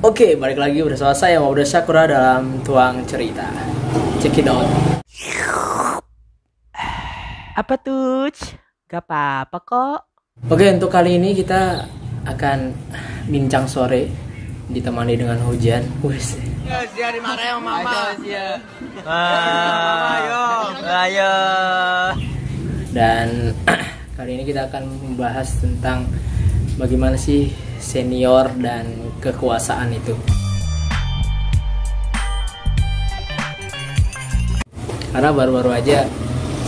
Oke, balik lagi bersama saya Maudie Sakura dalam Tuang Cerita. Check it out. Apa tuh? Gak apa-apa kok. Oke, untuk kali ini kita akan bincang sore ditemani dengan hujan. Wes. Ayo. Dan kali ini kita akan membahas tentang bagaimana sih senior dan kekuasaan itu. Karena baru-baru aja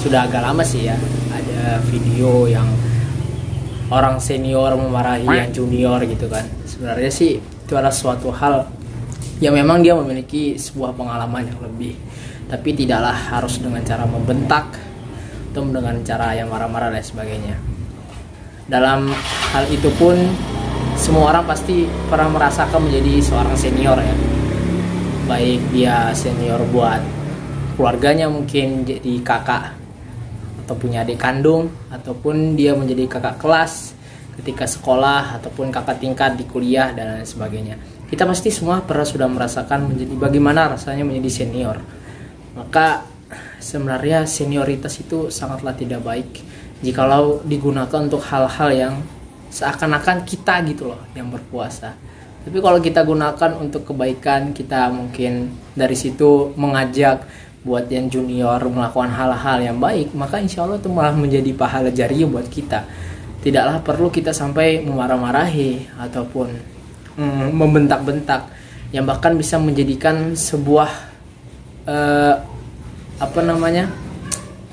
sudah agak lama sih ya ada video yang orang senior memarahi yang junior gitu kan. Sebenarnya sih itu adalah suatu hal yang memang dia memiliki sebuah pengalaman yang lebih, tapi tidaklah harus dengan cara membentak atau dengan cara yang marah-marah dan sebagainya. Dalam hal itu pun semua orang pasti pernah merasakan menjadi seorang senior ya. Baik dia senior buat keluarganya, mungkin jadi kakak atau punya adik kandung, ataupun dia menjadi kakak kelas ketika sekolah, ataupun kakak tingkat di kuliah dan lain sebagainya. Kita pasti semua pernah sudah merasakan menjadi bagaimana rasanya menjadi senior. Maka sebenarnya senioritas itu sangatlah tidak baik jikalau digunakan untuk hal-hal yang seakan-akan kita gitu loh yang berkuasa. Tapi kalau kita gunakan untuk kebaikan, kita mungkin dari situ mengajak buat yang junior melakukan hal-hal yang baik, maka insya Allah itu malah menjadi pahala jariah buat kita. Tidaklah perlu kita sampai memarah-marahi ataupun membentak-bentak yang bahkan bisa menjadikan sebuah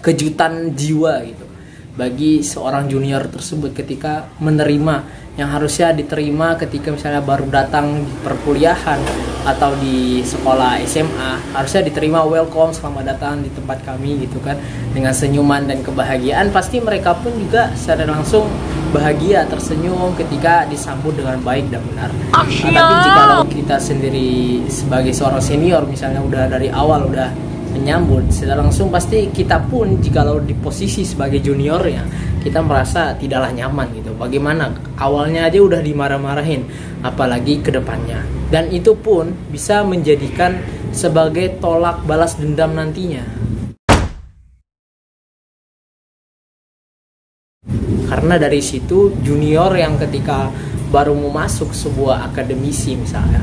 kejutan jiwa gitu bagi seorang junior tersebut ketika menerima yang harusnya diterima ketika misalnya baru datang di perkuliahan atau di sekolah SMA, harusnya diterima welcome, selamat datang di tempat kami gitu kan, dengan senyuman dan kebahagiaan. Pasti mereka pun juga secara langsung bahagia, tersenyum ketika disambut dengan baik dan benar. Tapi jika kita sendiri sebagai seorang senior misalnya udah dari awal udah menyambut secara langsung, pasti kita pun jikalau di posisi sebagai juniornya kita merasa tidaklah nyaman gitu. Bagaimana awalnya aja udah dimarah-marahin, apalagi ke depannya. Dan itu pun bisa menjadikan sebagai tolak balas dendam nantinya. Karena dari situ junior yang ketika baru mau masuk sebuah akademisi misalnya,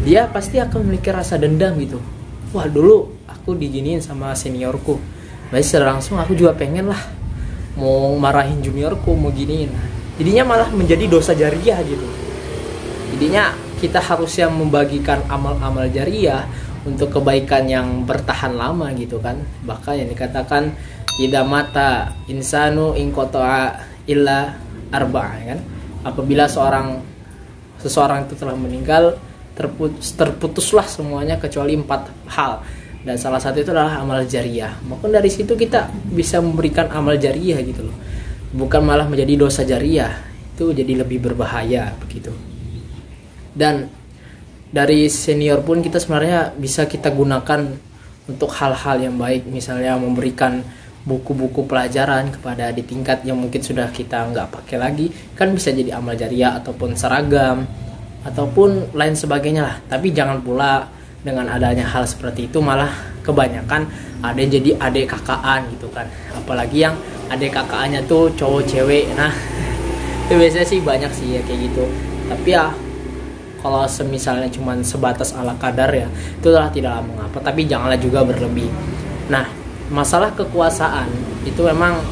dia pasti akan memiliki rasa dendam gitu. Wah, dulu aku diginiin sama seniorku, berarti secara langsung aku juga pengen lah mau marahin juniorku, mau giniin. Jadinya malah menjadi dosa jariah gitu. Jadinya kita harusnya membagikan amal-amal jariah untuk kebaikan yang bertahan lama gitu kan. Bahkan yang dikatakan idza mata insanu in qata'a illa arba'a kan. Apabila seseorang itu telah meninggal, terputuslah semuanya kecuali 4 hal, dan salah satu itu adalah amal jariah. Maka dari situ kita bisa memberikan amal jariah gitu loh, bukan malah menjadi dosa jariah, itu jadi lebih berbahaya begitu. Dan dari senior pun kita sebenarnya bisa kita gunakan untuk hal-hal yang baik, misalnya memberikan buku-buku pelajaran kepada di tingkat yang mungkin sudah kita nggak pakai lagi, kan bisa jadi amal jariah, ataupun seragam ataupun lain sebagainya lah. Tapi jangan pula dengan adanya hal seperti itu malah kebanyakan ada yang jadi adik kakaan gitu kan, apalagi yang adik kakaannya tuh cowok cewek. Nah itu biasanya sih banyak sih ya kayak gitu. Tapi ya kalau semisalnya cuman sebatas ala kadar ya itu adalah tidaklah mengapa, tapi janganlah juga berlebih. Nah masalah kekuasaan itu memang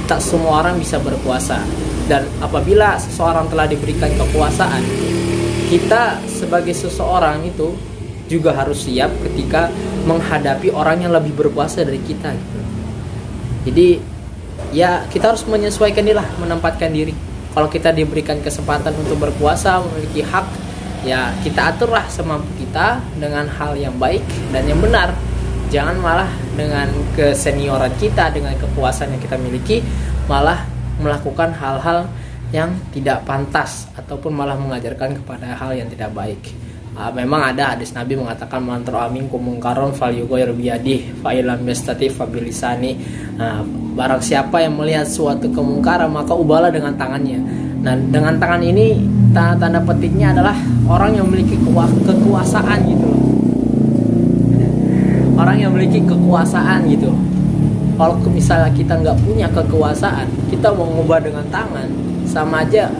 tak semua orang bisa berkuasa, dan apabila seseorang telah diberikan kekuasaan, kita sebagai seseorang itu juga harus siap ketika menghadapi orang yang lebih berkuasa dari kita gitu. Jadi ya kita harus menyesuaikan diri lah, menempatkan diri. Kalau kita diberikan kesempatan untuk berkuasa, memiliki hak, ya kita aturlah semampu kita dengan hal yang baik dan yang benar. Jangan malah dengan kesenioran kita, dengan kekuasaan yang kita miliki, malah melakukan hal-hal yang tidak pantas ataupun malah mengajarkan kepada hal yang tidak baik. Memang ada hadis Nabi mengatakan mantra amin kumungkaron falyughayyir biyadihi fa illam yastati fa bilisani. Barang siapa yang melihat suatu kemungkaran maka ubahlah dengan tangannya. Nah, dengan tangan ini tanda petiknya adalah orang yang memiliki kekuasaan gitu loh. Orang yang memiliki kekuasaan gitu. Kalau misalnya kita nggak punya kekuasaan, kita mau ngubah dengan tangan, sama aja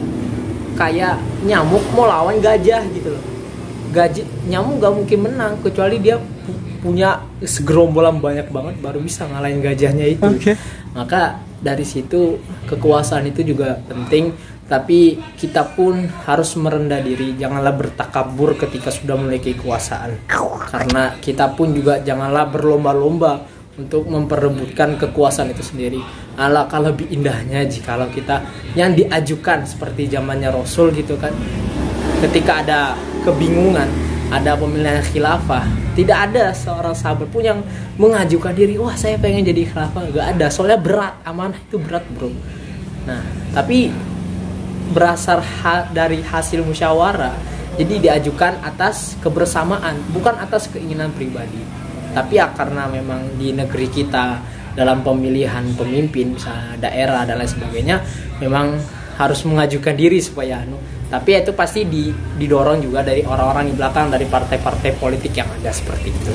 kayak nyamuk mau lawan gajah gitu loh. Nyamuk nggak mungkin menang kecuali dia punya segerombolan banyak banget baru bisa ngalahin gajahnya itu. Maka dari situ kekuasaan itu juga penting, tapi kita pun harus merendah diri, janganlah bertakabur ketika sudah memiliki kekuasaan. Karena kita pun juga janganlah berlomba-lomba untuk memperebutkan kekuasaan itu sendiri. Alangkah lebih indahnya jikalau kita yang diajukan seperti zamannya Rasul gitu kan. Ketika ada kebingungan, ada pemilihan khilafah, tidak ada seorang sahabat pun yang mengajukan diri, wah saya pengen jadi khilafah. Gak ada, soalnya berat, amanah itu berat bro. Nah, tapi berasal dari hasil musyawarah, jadi diajukan atas kebersamaan, bukan atas keinginan pribadi. Tapi ya karena memang di negeri kita dalam pemilihan pemimpin, misalnya daerah dan lain sebagainya, memang harus mengajukan diri supaya tapi itu pasti didorong juga dari orang-orang di belakang, dari partai-partai politik yang ada seperti itu.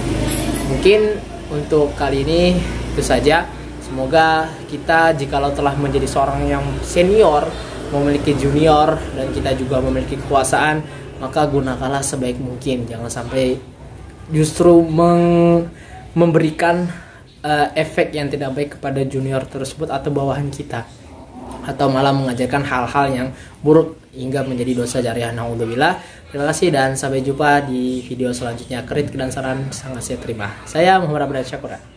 Mungkin untuk kali ini itu saja. Semoga kita jikalau telah menjadi seorang yang senior, memiliki junior, dan kita juga memiliki kekuasaan, maka gunakanlah sebaik mungkin. Jangan sampai justru memberikan efek yang tidak baik kepada junior tersebut atau bawahan kita, atau malah mengajarkan hal-hal yang buruk hingga menjadi dosa jariah. Naudzubillah. Terima kasih dan sampai jumpa di video selanjutnya. Kritik dan saran sangat saya terima. Saya Muhammad Abdul Syakur.